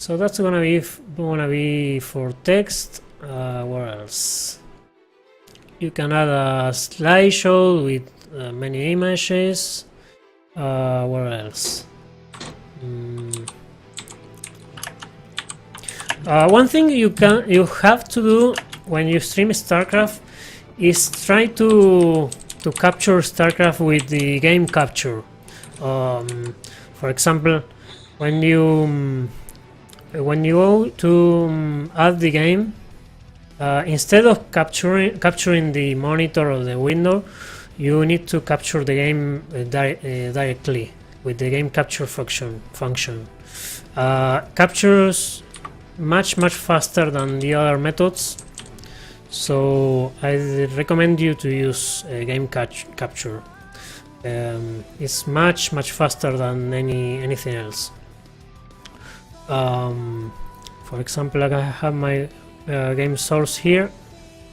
that's gonna be for text. What else? You can add a slideshow with many images. What else? One thing you have to do when you stream StarCraft is try to capture StarCraft with the game capture. For example, when you go to add the game, instead of capturing the monitor or the window, you need to capture the game directly with the game capture function. Captures much faster than the other methods, so I recommend you to use game capture. It's much faster than anything else. For example, I have my game source here,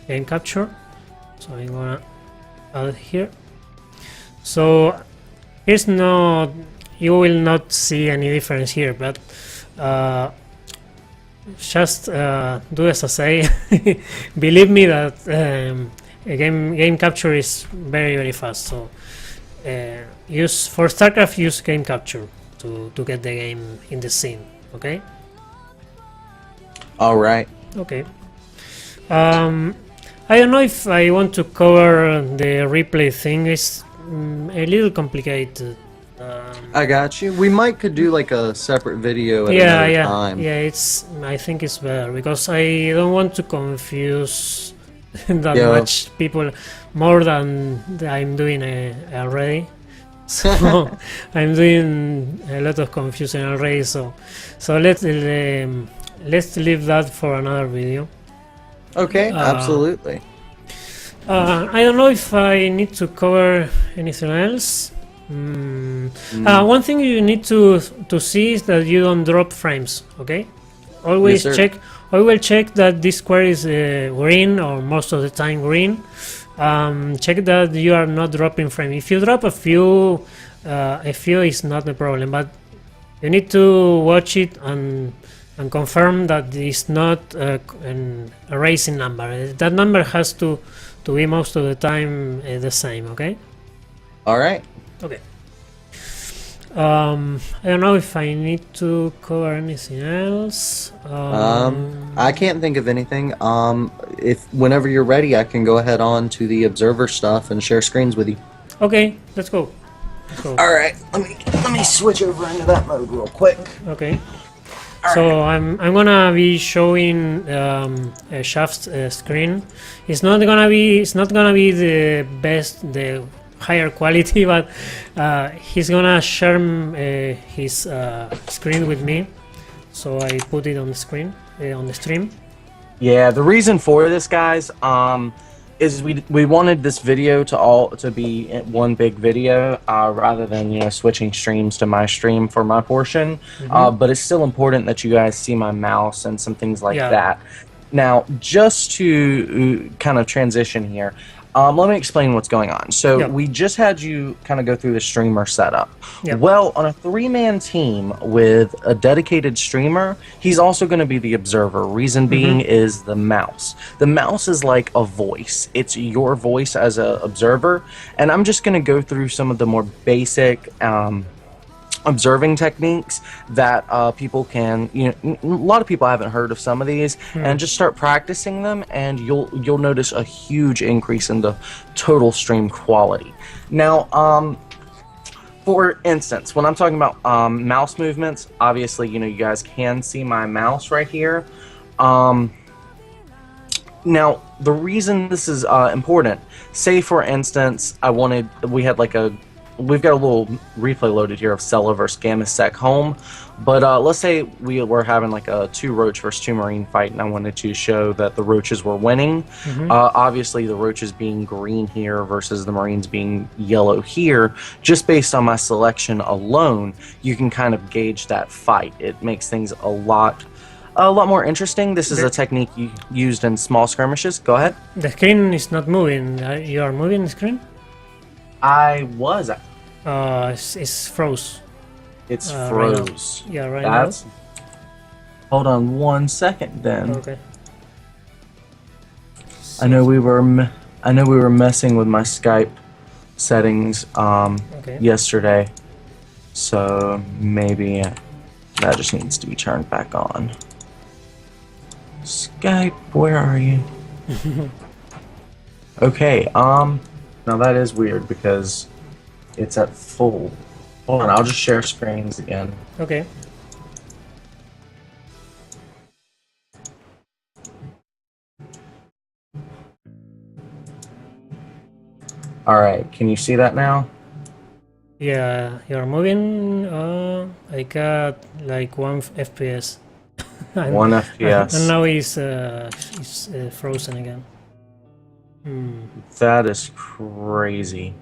game capture, so I'm gonna add it here. So here's you will not see any difference here, but just do as I say. Believe me that game capture is very fast. So use for StarCraft, use game capture to get the game in the scene. Okay. All right. Okay. I don't know if I want to cover the replay thing. It's a little complicated. I got you. We could do like a separate video at another time. Yeah, I think it's better because I don't want to confuse that much people more than I'm doing already. So I'm doing a lot of confusion already. So let's leave that for another video. Okay, absolutely. I don't know if I need to cover anything else. One thing you need to see is that you don't drop frames, okay? always sir. check. I will check that this square is green, or most of the time green. Check that you are not dropping frame. If you drop a few is not a problem, but you need to watch it and confirm that it's not a racing number. That number has to be most of the time the same. Okay. All right. Okay. I don't know if I need to cover anything else. I can't think of anything. If whenever you're ready, I can go ahead on to the observer stuff and share screens with you. Okay, let's go. All right, let me switch over into that mode real quick. Okay. So I'm gonna be showing a Shaft's screen. It's not gonna be the best, the higher quality, but he's gonna share his screen with me. So I put it on the screen on the stream. Yeah, the reason for this, guys, is we wanted this video to be one big video rather than switching streams to my stream for my portion. But it's still important that you guys see my mouse and some things like that. Now, just to kind of transition here, let me explain what's going on. So we just had you kind of go through the streamer setup. Well, on a 3-man team with a dedicated streamer, he's also going to be the observer. Reason being is the mouse. The mouse is like a voice. It's your voice as an observer. And I'm just going to go through some of the more basic observing techniques that people can, a lot of people haven't heard of some of these, and just start practicing them, and you'll notice a huge increase in the total stream quality. Now, for instance, when I'm talking about mouse movements, obviously, you guys can see my mouse right here. Now, the reason this is important, say for instance, we've got a little replay loaded here of Cella versus Gamma Sec home, but let's say we were having like a 2 roach versus 2 marine fight, and I wanted to show that the roaches were winning. Obviously, the roaches being green here versus the marines being yellow here, just based on my selection alone, you can kind of gauge that fight. It makes things a lot more interesting. This is a technique used in small skirmishes. Go ahead. The screen is not moving. You are moving the screen? I was. It's froze. It's Right froze. now. Yeah, right now. Hold on 1 second, then. Okay. I know we were messing with my Skype settings yesterday, so maybe that just needs to be turned back on. Skype, where are you? Okay. Now that is weird because it's at full. Hold on, I'll just share screens again. Okay. Alright, can you see that now? Yeah, you're moving. I got like 1 FPS. 1 FPS. And now it's frozen again. That is crazy.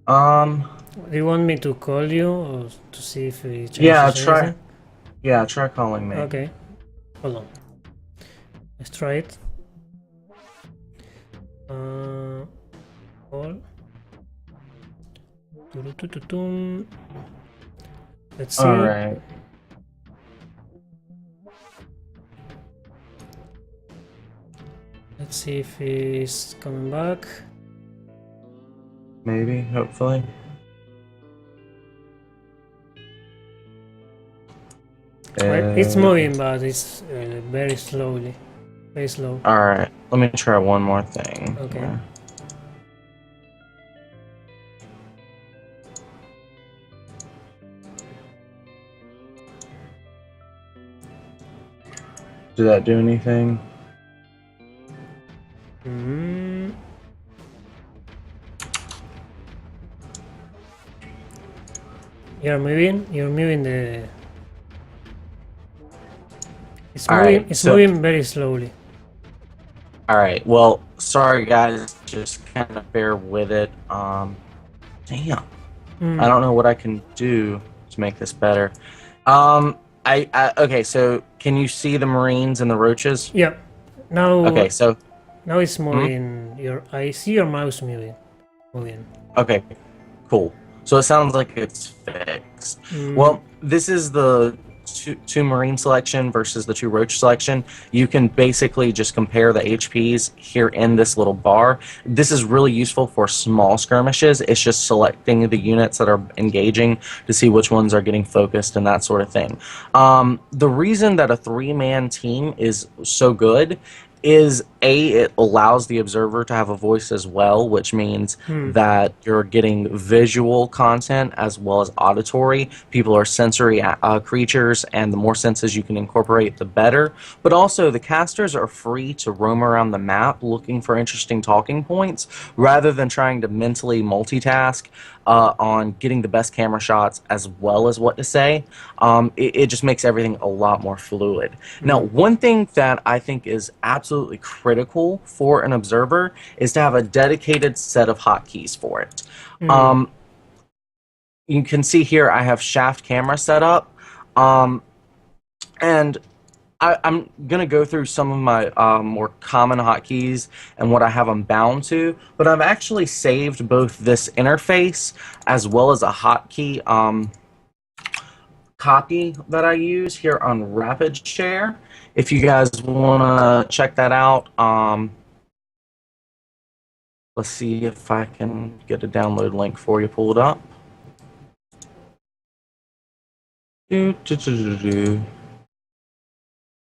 Do you want me to call you or to see if it changes anything? Try calling me. Okay. Hold on. Let's try it. Call. Let's see. Alright. Let's see if he's coming back. Maybe, hopefully. It's moving, but it's very slowly. Very slow. Alright, let me try one more thing. Okay. Did that do anything? You're moving the... It's Alright, moving very slowly. Alright, well, sorry guys, just kind of bear with it. Damn. I don't know what I can do to make this better. Okay, so can you see the Marines and the roaches? Yeah. Now, Okay, so now it's hmm? moving. I see your mouse moving. Moving. Okay, cool. So it sounds like it's fixed. Mm, Well, this is the two Marine selection versus the two Roach selection. You can basically just compare the HPs here in this little bar. This is really useful for small skirmishes. It's just selecting the units that are engaging to see which ones are getting focused and that sort of thing. The reason that a three-man team is so good is it allows the observer to have a voice as well, which means hmm. that you're getting visual content as well as auditory. People are sensory creatures, and the more senses you can incorporate, the better. But also, the casters are free to roam around the map looking for interesting talking points rather than trying to mentally multitask on getting the best camera shots as well as what to say. It just makes everything a lot more fluid. Now, one thing that I think is absolutely critical for an observer is to have a dedicated set of hotkeys for it. Um, you can see here I have shaft camera set up, and I'm going to go through some of my more common hotkeys and what I have them bound to, but I've actually saved both this interface as well as a hotkey copy that I use here on Rapid Share. If you guys want to check that out, let's see if I can get a download link for you pulled up.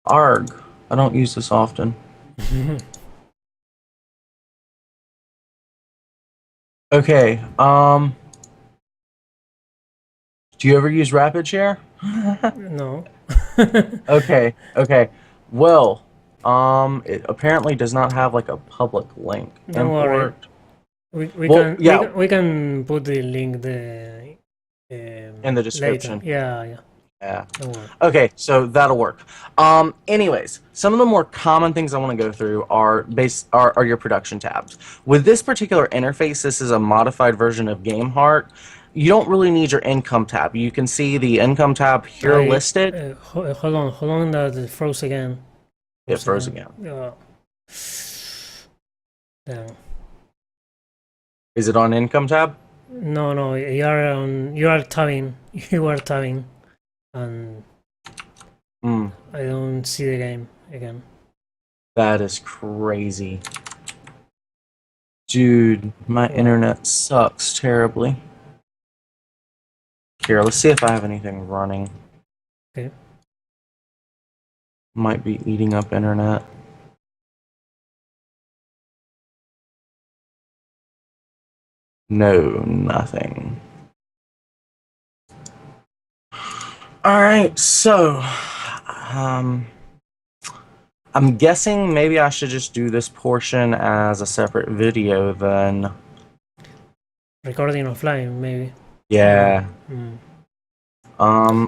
Arg. I don't use this often. Okay. Do you ever use Rapid Share? No. Okay. Okay. Well, it apparently does not have like a public link. Don't worry. Import. We can put the link In the description. later. Yeah. Yeah. Don't worry. Okay, so that'll work. Anyways, some of the more common things I want to go through are your production tabs. With this particular interface, this is a modified version of GameHeart. You don't really need your income tab. You can see the income tab here listed. Hold on, that it froze again. It froze again. Damn. Is it on income tab? No, you are tabbing. You are tabbing. And I don't see the game again. That is crazy. Dude, my internet sucks terribly. Here, let's see if I have anything running. Okay. Might be eating up internet. No, nothing. Alright, so I'm guessing maybe I should just do this portion as a separate video then. Recording offline, maybe. Yeah.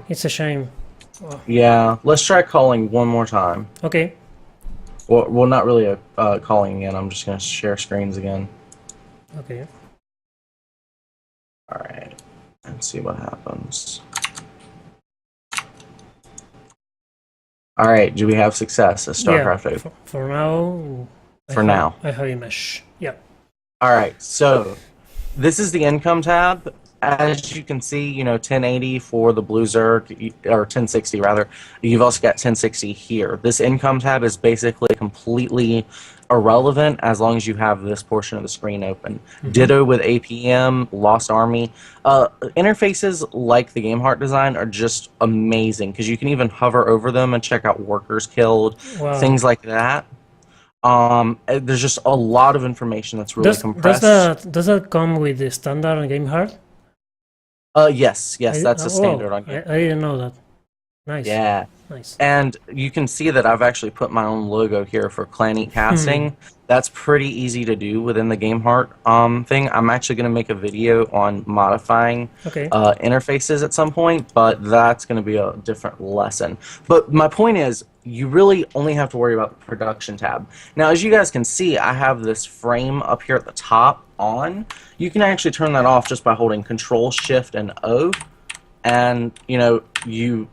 It's a shame. Oh. Yeah, let's try calling one more time. Okay. Well, not really calling again. I'm just gonna share screens again. Okay. Alright, let's see what happens. Alright, do we have success as StarCraft 8? For now. I have image. Yeah. Alright, so this is the income tab. As you can see, 1080 for the Blue Zerg, or 1060 rather. You've also got 1060 here. This income tab is basically completely irrelevant as long as you have this portion of the screen open. Ditto with APM, Lost Army. Interfaces like the GameHeart design are just amazing because you can even hover over them and check out workers killed, things like that. There's just a lot of information that's really compressed. Does that come with the standard GameHeart? Yes, that's a standard on GameHeart. I didn't know that. Nice. Yeah. Nice. And you can see that I've actually put my own logo here for Clan Eat Casting. That's pretty easy to do within the GameHeart thing. I'm actually going to make a video on modifying interfaces at some point, but that's going to be a different lesson. But my point is, you really only have to worry about the production tab. Now, as you guys can see, I have this frame up here at the top on. You can actually turn that off just by holding Control, Shift, and O. and you know, you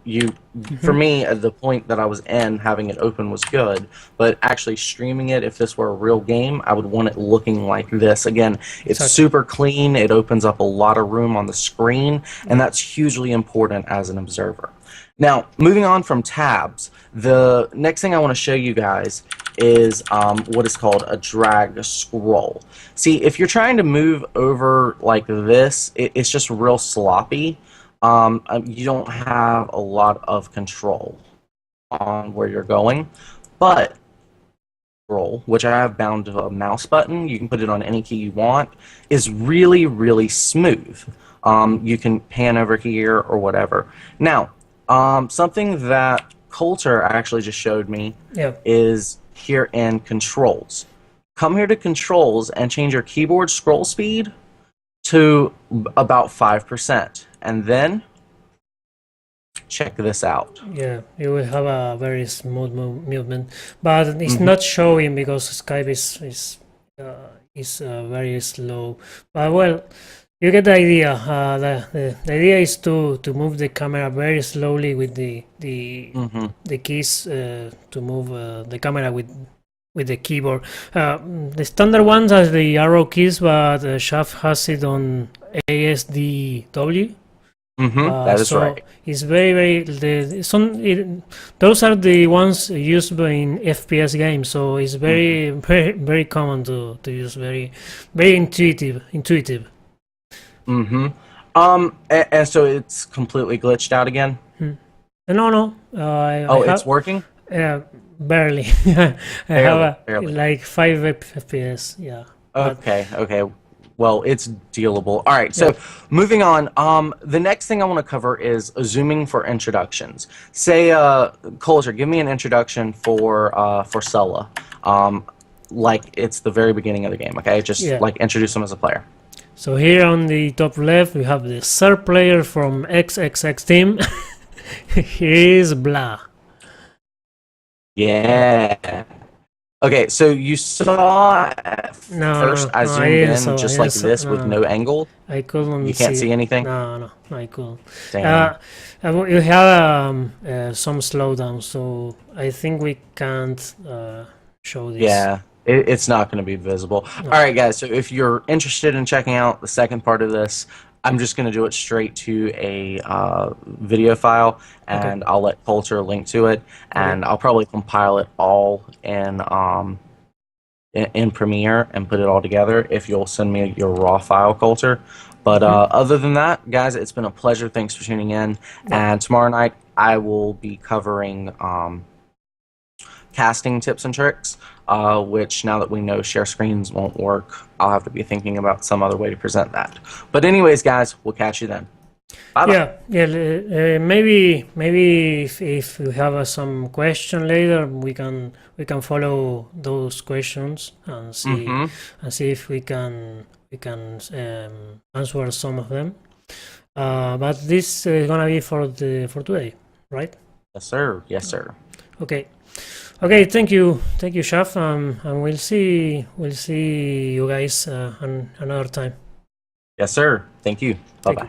for me, at the point that I was in, having it open was good, but actually streaming it, if this were a real game, I would want it looking like this. Again, it's Exactly. super clean, it opens up a lot of room on the screen, and that's hugely important as an observer. Now, moving on from tabs, the next thing I want to show you guys is what is called a drag scroll. See, if you're trying to move over like this, it's just real sloppy. You don't have a lot of control on where you're going, but scroll, which I have bound to a mouse button, you can put it on any key you want, is really, really smooth. You can pan over here or whatever. Now, something that Coulter actually just showed me is here in controls. Come here to controls and change your keyboard scroll speed to about 5%, and then check this out. Yeah, you will have a very smooth movement, but it's not showing because Skype is very slow. But well, you get the idea. The idea is to move the camera very slowly with the keys to move the camera with the keyboard. The standard ones are the arrow keys, but Shaft has it on ASDW. That is so right. it's very those are the ones used in FPS games. So it's very common to use. Very intuitive. And so it's completely glitched out again? No. It's working? Barely. I have barely. like 5 FPS. Yeah. Okay. Well, it's dealable. All right, so moving on. The next thing I want to cover is zooming for introductions. Say, Coulter, give me an introduction for Sella. Like it's the very beginning of the game. Okay, just like introduce them as a player. So here on the top left, we have the third player from XXX team. Here is Blah. Yeah. Okay, so you saw first I zoomed in just like this with no angle. I couldn't. You can't see anything? No, I couldn't. Damn. You have some slowdown, so I think we can't show this. Yeah, it's not going to be visible. No. All right, guys, so if you're interested in checking out the second part of this, I'm just going to do it straight to a video file, and I'll let Coulter link to it, and I'll probably compile it all in Premiere and put it all together if you'll send me your raw file, Coulter. But other than that, guys, it's been a pleasure. Thanks for tuning in. And tomorrow night, I will be covering casting tips and tricks, which now that we know share screens won't work, I'll have to be thinking about some other way to present that. But anyways, guys, we'll catch you then. Bye-bye. Maybe if we have some question later, we can follow those questions and see if we can answer some of them. But this is gonna be for today, right? Yes, sir. Yes, sir. Okay, thank you, Shaf, and we'll see you guys another time. Yes, sir. Thank you. Bye-bye.